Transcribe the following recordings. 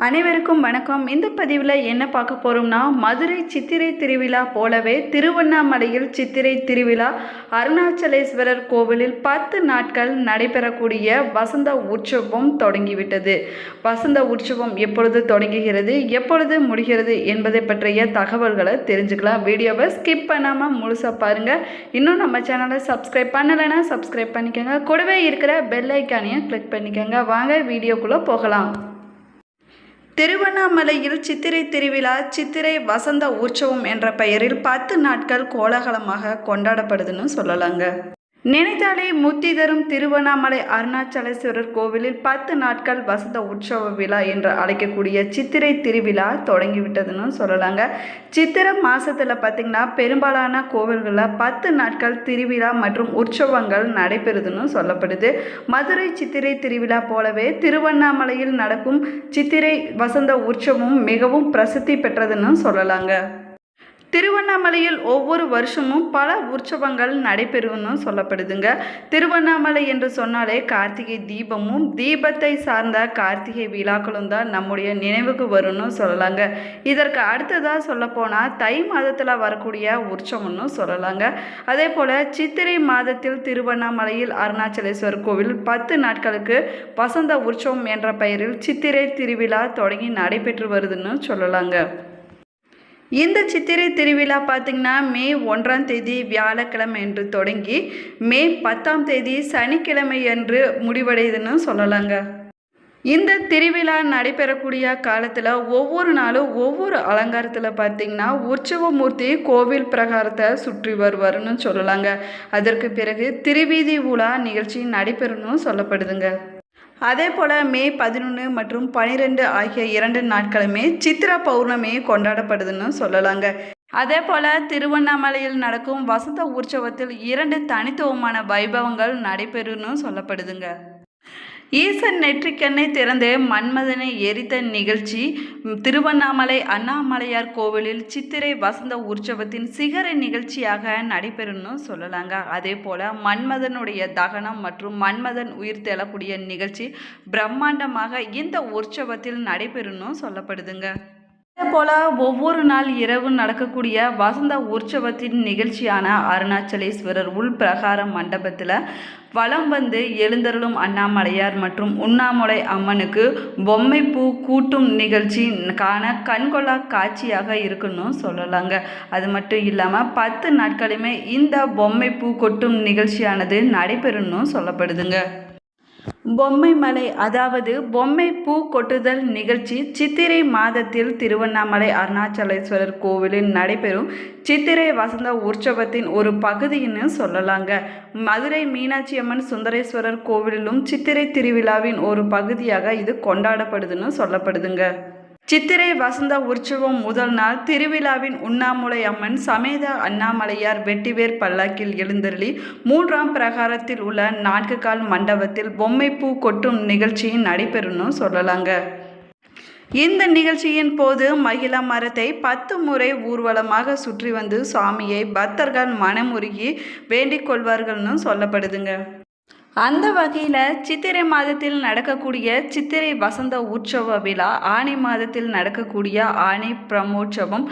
அனைவருக்கும் வணக்கம். இந்த பதிவில் என்ன பார்க்க போகிறோம்னா, மதுரை சித்திரை திருவிழா போலவே திருவண்ணாமலையில் சித்திரை திருவிழா அருணாச்சலேஸ்வரர் கோவிலில் 10 நாட்கள் நடைபெறக்கூடிய வசந்த உற்சவம் தொடங்கிவிட்டது. வசந்த உற்சவம் எப்பொழுது தொடங்குகிறது, எப்பொழுது முடிகிறது என்பதை பற்றிய தகவல்களை தெரிஞ்சுக்கலாம். வீடியோவை ஸ்கிப் பண்ணாமல் முழுசாக பாருங்கள். இன்னும் நம்ம சேனலை சப்ஸ்கிரைப் பண்ணலைன்னா சப்ஸ்கிரைப் பண்ணிக்கோங்க. கூடவே இருக்கிற பெல் ஐக்கானையும் கிளிக் பண்ணிக்கோங்க. வாங்க வீடியோக்குள்ளே போகலாம். திருவண்ணாமலையில் சித்திரை திருவிழா சித்திரை வசந்த உற்சவம் என்ற பெயரில் 10 நாட்கள் கோலாகலமாக கொண்டாடப்படுதுன்னு சொல்லலாங்க. நினைத்தாலே முத்தி தரும் திருவண்ணாமலை அருணாச்சலேஸ்வரர் கோவிலில் 10 நாட்கள் வசந்த உற்சவ விழா என்று அழைக்கக்கூடிய சித்திரை திருவிழா தொடங்கிவிட்டதுன்னு சொல்லலாங்க. சித்திரை மாதத்தில் பார்த்திங்கன்னா பெரும்பாலான கோவில்களில் 10 நாட்கள் திருவிழா மற்றும் உற்சவங்கள் நடைபெறுதுன்னு சொல்லப்படுது. மதுரை சித்திரை திருவிழா போலவே திருவண்ணாமலையில் நடக்கும் சித்திரை வசந்த உற்சவம் மிகவும் பிரசித்தி பெற்றதுன்னு சொல்லலாங்க. திருவண்ணாமலையில் ஒவ்வொரு வருஷமும் பல உற்சவங்கள் நடைபெறும்னு சொல்லப்படுதுங்க. திருவண்ணாமலை என்று சொன்னாலே கார்த்திகை தீபமும் தீபத்தை சார்ந்த கார்த்திகை விழாக்களும் தான் நம்முடைய நினைவுக்கு வரும்னு சொல்லலாங்க. இதற்கு அடுத்ததாக சொல்லப்போனால் தை மாதத்தில் வரக்கூடிய உற்சவம்னு சொல்லலாங்க. அதே போல் சித்திரை மாதத்தில் திருவண்ணாமலையில் அருணாச்சலேஸ்வரர் கோவில் 10 நாட்களுக்கு வசந்த உற்சவம் என்ற பெயரில் சித்திரை திருவிழா தொடங்கி நடைபெற்று வருதுன்னு சொல்லலாங்க. இந்த சித்திரை திருவிழா பார்த்திங்கன்னா மே 1ஆம் தேதி வியாழக்கிழமை என்று தொடங்கி மே 10ஆம் தேதி சனிக்கிழமை என்று முடிவடையுதுன்னு சொல்லலாங்க. இந்த திருவிழா நடைபெறக்கூடிய காலத்தில் ஒவ்வொரு நாளும் ஒவ்வொரு அலங்காரத்தில் பார்த்திங்கன்னா உற்சவமூர்த்தி கோவில் பிரகாரத்தை சுற்றி வருவார்னு சொல்லலாங்க. அதற்கு பிறகு திருவீதி உலா நிகழ்ச்சி நடைபெறணும்னு சொல்லப்படுதுங்க. அதே போல் மே 11 மற்றும் 12 ஆகிய 2 நாட்களுமே சித்ரா பௌர்ணமி கொண்டாடப்படுதுன்னு சொல்லலாங்க. அதே போல் திருவண்ணாமலையில் நடக்கும் வசந்த உற்சவத்தில் 2 தனித்துவமான வைபவங்கள் நடைபெறும்னு சொல்லப்படுதுங்க. ஈசன் நெற்றிக்கண்ணை திறந்து மன்மதனை எரித்த நிகழ்ச்சி திருவண்ணாமலை அண்ணாமலையார் கோவிலில் சித்திரை வசந்த உற்சவத்தின் சிகர நிகழ்ச்சியாக நடைபெறும்னு சொல்லலாங்க. அதே போல் மன்மதனுடைய தகனம் மற்றும் மன்மதன் உயிர் தெழக்கூடிய நிகழ்ச்சி பிரம்மாண்டமாக இந்த உற்சவத்தில் நடைபெறும்னு சொல்லப்படுதுங்க. அதே போல் ஒவ்வொரு நாள் இரவு நடக்கக்கூடிய வசந்த உற்சவத்தின் நிகழ்ச்சியான அருணாச்சலேஸ்வரர் உள் பிரகார மண்டபத்தில் வலம் வந்து எழுந்தருளும் அண்ணாமலையார் மற்றும் உண்ணாமுலை அம்மனுக்கு பொம்மை பூ கூட்டும் நிகழ்ச்சி காண கண்கொள்ளா காட்சியாக இருக்குன்னு சொல்லலாங்க. அது மட்டும் இல்லாமல் 10 நாட்களுமே இந்த பொம்மை பூ கொட்டும் நிகழ்ச்சியானது நடைபெறும்னு சொல்லப்படுதுங்க. பொம்மை மலை அதாவது பொம்மை பூ கொட்டுதல் நிகழ்ச்சி சித்திரை மாதத்தில் திருவண்ணாமலை அருணாச்சலேஸ்வரர் கோவிலில் நடைபெறும் சித்திரை வசந்த உற்சவத்தின் ஒரு பகுதின்னு சொல்லலாங்க. மதுரை மீனாட்சி அம்மன் சுந்தரேஸ்வரர் கோவிலிலும் சித்திரை திருவிழாவின் ஒரு பகுதியாக இது கொண்டாடப்படுதுன்னு சொல்லப்படுதுங்க. சித்திரை வசந்த உற்சவம் முதல் நாள் திருவிழாவின் உண்ணாமுலை அம்மன் சமேத அண்ணாமலையார் வெட்டிவேர் பல்லாக்கில் எழுந்தருளி 3ஆம் பிரகாரத்தில் உள்ள 4 கால் மண்டபத்தில் பொம்மை பூ கொட்டும் நிகழ்ச்சி நடைபெறும்னு சொல்லலாங்க. இந்த நிகழ்ச்சியின் போது மகிழா மரத்தை 10 முறை ஊர்வலமாக சுற்றி வந்து சுவாமியை பக்தர்கள் மனமுருகி வேண்டிக் கொள்வார்கள்னு சொல்லப்படுதுங்க. அந்த வகையில் சித்திரை மாதத்தில் நடக்கக்கூடிய சித்திரை வசந்த உற்சவ விழா, ஆனி மாதத்தில் நடக்கக்கூடிய ஆனி பிரம்மோற்சவம்,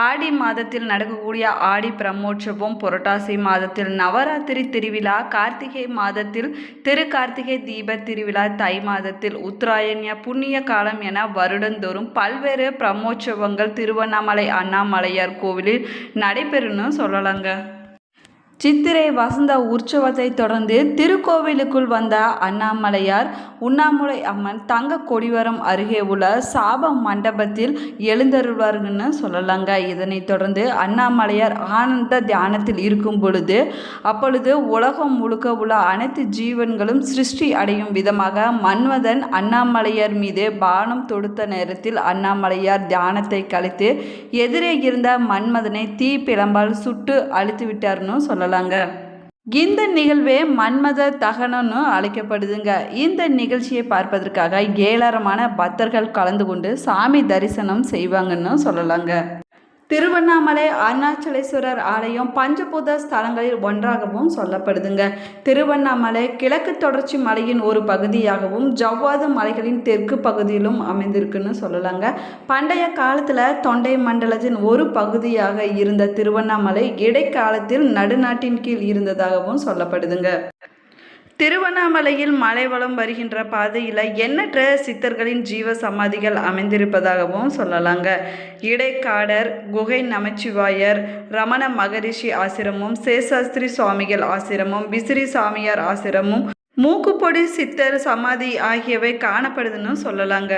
ஆடி மாதத்தில் நடக்கக்கூடிய ஆடி பிரம்மோற்சவம், புரட்டாசி மாதத்தில் நவராத்திரி திருவிழா, கார்த்திகை மாதத்தில் திருக்கார்த்திகை தீப திருவிழா, தை மாதத்தில் உத்தராயண புண்ணிய காலம் என வருடந்தோறும் பல்வேறு பிரம்மோற்சவங்கள் திருவண்ணாமலை அண்ணாமலையார் கோவிலில் நடைபெறும்னு சொல்லலாங்க. சித்திரை வசந்த உற்சவத்தை தொடர்ந்து திருக்கோவிலுக்குள் வந்த அண்ணாமலையார் உண்ணாமுலை அம்மன் தங்க கொடிவரம் அருகே உள்ள சாப மண்டபத்தில் எழுந்தருள்வார்கள்னு சொல்லலாங்க. இதனைத் தொடர்ந்து அண்ணாமலையார் ஆனந்த தியானத்தில் இருக்கும் பொழுது அப்பொழுது உலகம் முழுக்க உள்ள அனைத்து ஜீவன்களும் சிருஷ்டி அடையும் விதமாக மன்மதன் அண்ணாமலையார் மீது பானம் தொடுத்த நேரத்தில் அண்ணாமலையார் தியானத்தை கலைத்து எதிரே இருந்த மன்மதனை தீ பிளம்பால் சுட்டு அழித்து விட்டார்னு சொல்லலாம். இந்த நிகழ்வே மன்மத தகனம்னு அழைக்கப்படுதுங்க. இந்த நிகழ்ச்சியை பார்ப்பதற்காக ஏராளமான பக்தர்கள் கலந்து கொண்டு சாமி தரிசனம் செய்வாங்கன்னு சொல்லலாங்க. திருவண்ணாமலை அருணாச்சலேஸ்வரர் ஆலயம் பஞ்சபூத ஸ்தலங்களில் ஒன்றாகவும் சொல்லப்படுதுங்க. திருவண்ணாமலை கிழக்கு தொடர்ச்சி மலையின் ஒரு பகுதியாகவும் ஜவ்வாது மலைகளின் தெற்கு பகுதியிலும் அமைந்திருக்குன்னு சொல்லலாங்க. பண்டைய காலத்தில் தொண்டை மண்டலத்தின் ஒரு பகுதியாக இருந்த திருவண்ணாமலை இடைக்காலத்தில் நடுநாட்டின் கீழ் இருந்ததாகவும் சொல்லப்படுதுங்க. திருவண்ணாமலையில் மலை வலம் வருகின்ற பாதையில் எண்ணற்ற சித்தர்களின் ஜீவ சமாதிகள் அமைந்திருப்பதாகவும் சொல்லலாங்க. இடைக்காடர், குகை நமச்சிவாயர், ரமண மகரிஷி ஆசிரமம், சேஷாஸ்திரி சுவாமிகள் ஆசிரமம், விசிறி சாமியார் ஆசிரமம், மூக்குப்பொடி சித்தர் சமாதி ஆகியவை காணப்படுதுன்னு சொல்லலாங்க.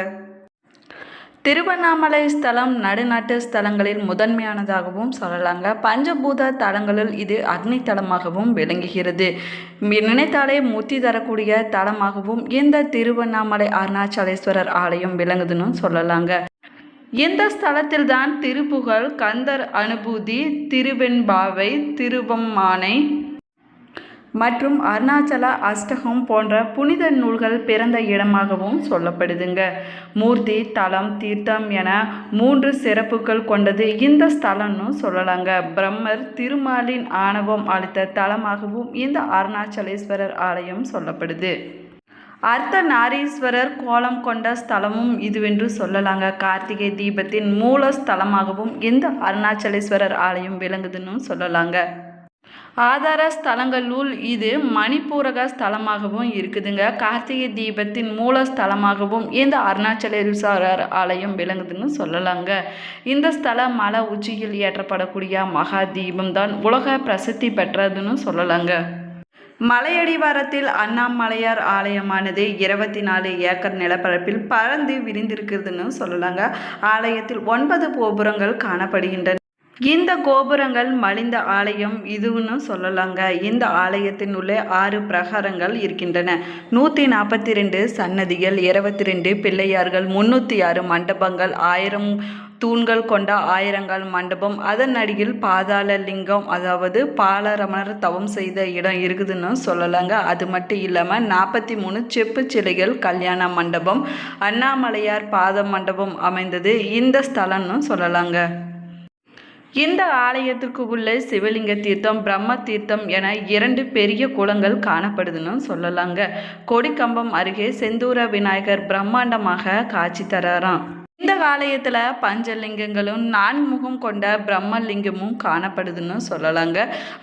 திருவண்ணாமலை ஸ்தலம் நடுநாட்டு ஸ்தலங்களில் முதன்மையானதாகவும் சொல்லலாங்க. பஞ்சபூத தலங்களில் இது அக்னி தலமாகவும் விளங்குகிறது. நினைத்தாலே முத்தி தரக்கூடிய தலமாகவும் இந்த திருவண்ணாமலை அருணாச்சலேஸ்வரர் ஆலயம் விளங்குதுன்னு சொல்லலாங்க. இந்த ஸ்தலத்தில்தான் திருப்புகழ், கந்தர் அனுபூதி, திருவெண்பாவை, திருவம்மானை மற்றும் அருணாச்சல அஷ்டகம் போன்ற புனித நூல்கள் பிறந்த இடமாகவும் சொல்லப்படுதுங்க. மூர்த்தி, தலம், தீர்த்தம் என 3 சிறப்புகள் கொண்டது இந்த ஸ்தலம்னு சொல்லலாங்க. பிரம்மர் திருமாலின் ஆணவம் அளித்த தலமாகவும் இந்த அருணாச்சலேஸ்வரர் ஆலயம் சொல்லப்படுது. அர்த்த நாரீஸ்வரர் கோலம் கொண்ட ஸ்தலமும் இதுவென்று சொல்லலாங்க. கார்த்திகை தீபத்தின் மூல ஸ்தலமாகவும் இந்த அருணாச்சலேஸ்வரர் ஆலயம் விளங்குதுன்னு சொல்லலாங்க. ஆதார ஸ்தலங்களுள் இது மணிப்பூரக ஸ்தலமாகவும் இருக்குதுங்க. கார்த்திகை தீபத்தின் மூல ஸ்தலமாகவும் இந்த அருணாச்சலேஸ்வரர் ஆலயம் விளங்குதுன்னு சொல்லலாங்க. இந்த ஸ்தல மலை உச்சியில் ஏற்றப்படக்கூடிய மகா தீபம் தான் உலக பிரசித்தி பெற்றதுன்னு சொல்லலாங்க. மலையடிவாரத்தில் அண்ணாமலையார் ஆலயமானது 24 ஏக்கர் நிலப்பரப்பில் பறந்து விரிந்திருக்கிறதுன்னு சொல்லலாங்க. ஆலயத்தில் 9 கோபுரங்கள் காணப்படுகின்றன. இந்த கோபுரங்கள் மலிந்த ஆலயம் இதுன்னு சொல்லலாங்க. இந்த ஆலயத்தின் உள்ளே 6 பிரகாரங்கள் இருக்கின்றன. 142 சன்னதிகள், 22 பிள்ளையார்கள், 306 மண்டபங்கள், 1000 தூண்கள் கொண்ட ஆயிரங்கால் மண்டபம், அதன் அடியில் பாதாள லிங்கம், அதாவது பாலரமணர் தவம் செய்த இடம் இருக்குதுன்னு சொல்லலாங்க. அது மட்டும் இல்லாமல் 43 செப்பு சிலைகள், கல்யாண மண்டபம், அண்ணாமலையார் பாத மண்டபம் அமைந்தது இந்த ஸ்தலம்னு சொல்லலாங்க. இந்த ஆலயத்திற்கு உள்ள சிவலிங்க தீர்த்தம், பிரம்ம தீர்த்தம் என 2 பெரிய குளங்கள் காணப்படுதுன்னு சொல்லலாங்க. கொடிக்கம்பம் அருகே செந்தூர விநாயகர் பிரம்மாண்டமாக காட்சி தராராம். இந்த ஆலயத்தில் பஞ்சலிங்கங்களும் 4 முகம் கொண்ட பிரம்மலிங்கமும் காணப்படுதுன்னு சொல்லலாங்க.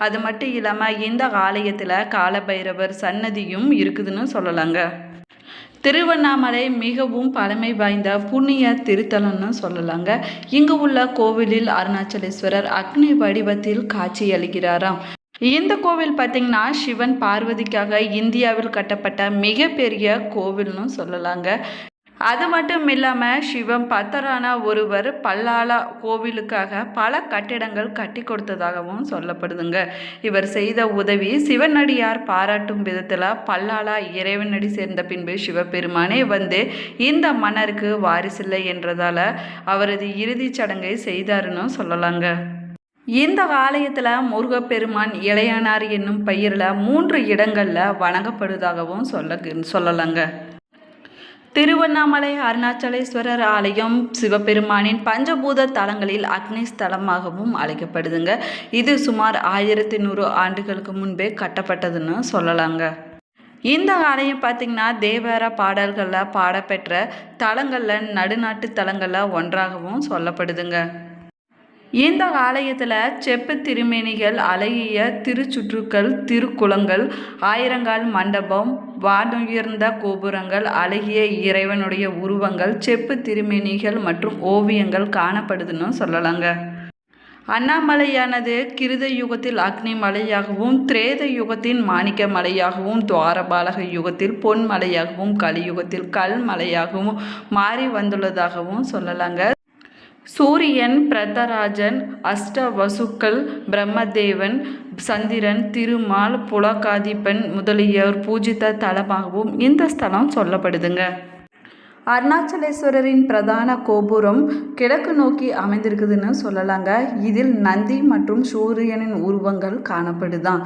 அது மட்டும் இல்லாமல் இந்த ஆலயத்தில் காலபைரவர் சன்னதியும் இருக்குதுன்னு சொல்லலாங்க. திருவண்ணாமலை மிகவும் பழமை வாய்ந்த புண்ணிய திருத்தலம்னு சொல்லலாங்க. இங்கு உள்ள கோவிலில் அருணாச்சலேஸ்வரர் அக்னி வடிவத்தில் காட்சியளிக்கிறாராம். இந்த கோவில் பார்த்திங்கன்னா சிவன் பார்வதிக்காக இந்தியாவில் கட்டப்பட்ட மிகப்பெரிய கோவில்னு சொல்லலாங்க. அது மட்டும் இல்லாமல் சிவம் பக்தரான ஒருவர் பல்லாலா கோவிலுக்காக பல கட்டிடங்கள் கட்டி கொடுத்ததாகவும் சொல்லப்படுதுங்க. இவர் செய்த உதவி சிவனடியார் பாராட்டும் விதத்தில் பல்லாலா இறைவனடி சேர்ந்த பின்பு சிவபெருமானே வந்து இந்த மன்னருக்கு வாரிசில்லை என்றதால் அவரது இறுதிச் சடங்கை செய்தாருன்னு சொல்லலாங்க. இந்த ஆலயத்தில் முருகப்பெருமான் இளையனார் என்னும் பெயரில் 3 இடங்களில் வணங்கப்படுவதாகவும் சொல்லலாங்க. திருவண்ணாமலை அருணாச்சலேஸ்வரர் ஆலயம் சிவபெருமானின் பஞ்சபூத தலங்களில் அக்னி ஸ்தலமாகவும் அழைக்கப்படுதுங்க. இது சுமார் 1100 ஆண்டுகளுக்கு முன்பே கட்டப்பட்டதுன்னு சொல்லலாங்க. இந்த ஆலயம் பார்த்திங்கன்னா தேவார பாடல்களில் பாடப்பெற்ற தலங்களில் நடுநாட்டு தலங்களில் ஒன்றாகவும் சொல்லப்படுதுங்க. இந்த ஆலயத்தில் செப்பு திருமேனிகள், அழகிய திருச்சுற்றுக்கள், திருக்குளங்கள், ஆயிரங்கால் மண்டபம், வானுயர்ந்த கோபுரங்கள், அழகிய இறைவனுடைய உருவங்கள், செப்பு திருமேனிகள் மற்றும் ஓவியங்கள் காணப்படுதுன்னு சொல்லலாங்க. அண்ணாமலையானது கிருத யுகத்தில் அக்னி மலையாகவும், திரேத யுகத்தின் மாணிக்க மலையாகவும், துவாரபாலக யுகத்தில் பொன் மலையாகவும், கலியுகத்தில் கல் மலையாகவும் மாறி வந்துள்ளதாகவும் சொல்லலாங்க. சூரியன், பிரதராஜன், அஷ்டவசுக்கள், பிரம்மதேவன், சந்திரன், திருமால், புலகாதிபன் முதலியோர் பூஜித்த தலமாகவும் இந்த ஸ்தலம் சொல்லப்படுதுங்க. அருணாச்சலேஸ்வரரின் பிரதான கோபுரம் கிழக்கு நோக்கி அமைந்திருக்குதுன்னு சொல்லலாங்க. இதில் நந்தி மற்றும் சூரியனின் உருவங்கள் காணப்படுதான்.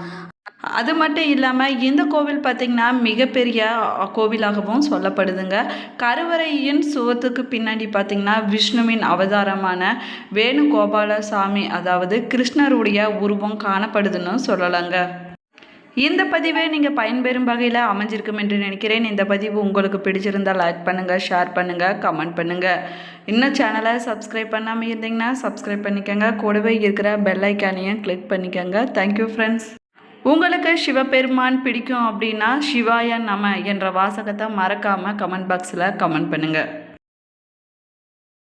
அது மட்டும் இல்லாமல் இந்த கோவில் பார்த்திங்கன்னா மிகப்பெரிய கோவிலாகவும் சொல்லப்படுதுங்க. கருவறையின் சுவத்துக்கு பின்னாடி பார்த்திங்கன்னா விஷ்ணுவின் அவதாரமான வேணுகோபால சாமி, அதாவது கிருஷ்ணருடைய உருவம் காணப்படுதுன்னு சொல்லலாங்க. இந்த பதிவை நீங்கள் பயன்பெறும் வகையில் அமைஞ்சிருக்கும் என்று நினைக்கிறேன். இந்த பதிவு உங்களுக்கு பிடிச்சிருந்தால் லைக் பண்ணுங்கள், ஷேர் பண்ணுங்கள், கமெண்ட் பண்ணுங்கள். இன்னும் சேனலை சப்ஸ்கிரைப் பண்ணாமல் இருந்தீங்கன்னா சப்ஸ்கிரைப் பண்ணிக்கோங்க. கூடவே இருக்கிற பெல் ஐக்கானையும் கிளிக் பண்ணிக்கோங்க. Thank you friends. உங்களுக்கு சிவபெருமான் பிடிக்கும் அப்படின்னா சிவாய நம என்ற வாசகத்தை மறக்காமல் கமெண்ட் பாக்ஸில் கமெண்ட் பண்ணுங்கள்.